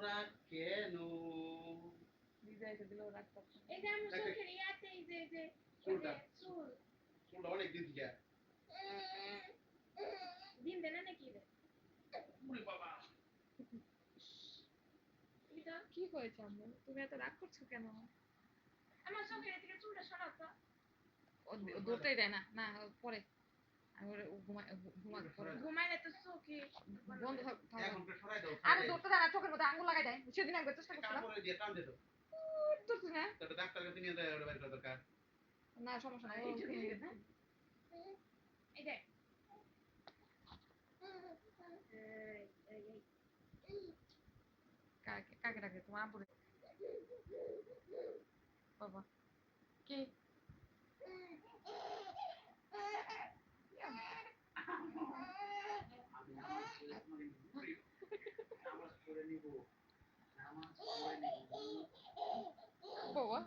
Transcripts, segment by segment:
রাগ কেন? দিদাই তো দিলো রাগ করছে। এই যে আমার চোখের ইয়াতে এই যে চুলটা চুল চুলটা অনেক দিন থেকে। দিন দেনা নাকি রে? ওরে বাবা, এটা কি হয়েছে আম্মু? তুমি এত রাগ করছো কেন? আমার চোখের থেকে চুলটা সরাও তো। ও ধরতেই দেয় না। না পরে আমি ওরে ঘুমাতে পরে ঘুমাইলে তো চোখে বন্ধ থাক। এখন তো সরাই দাও। আরে ধরতে দেয় না, চোখের মধ্যে আঙ্গুল লাগাই দেয়। সেদিন একবার চেষ্টা করছিলাম। কাপড়ে দিয়ে টান দে তো। ধরছিস না? তো ডাক্তার কাছে নিয়ে যায় ওটা বাইর করা দরকার। না সমস্যা নাই। এই যে কাকে কাকে ডাকে তোমার আব্বুরে? বাবা কি? আমি নামাজ পড়ে নিব। নামাজ পড়ে নিব। বাবা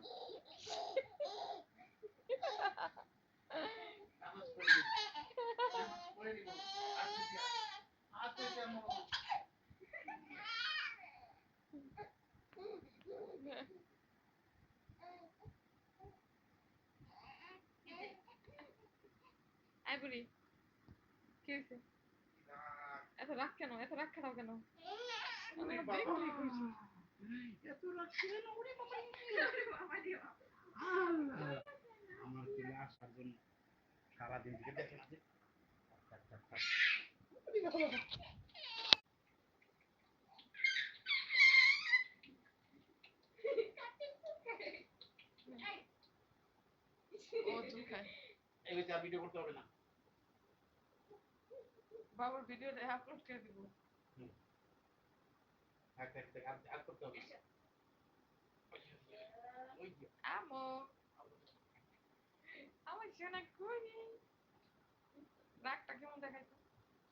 নামাজ পড়ে নিব। নামাজ পড়ে নিব। আসতেছি আম্মু। আই বুড়ি কি হয়েছে? এত রাগ কেন? এত রাগ খারাপ কেন? ওরে বাবা, এত রাগ কেন? ওরে বাবা, আল্লাহ। আমার দিলে আসার জন্য সারাদিন থেকে দেখে না যে ও চুল খায়। এই যা ভিডিও করতে হবে না। বাবুর ভিডিও আপলোড করে দিব। থাক থাক থাক, আর করতে হবে না। ওই যে আমো আমার সোনা কই? রাগটা কেমন দেখাইতো?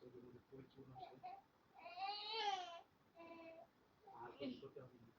ওই যে পরিপূর্ণ আর করতে হবে না।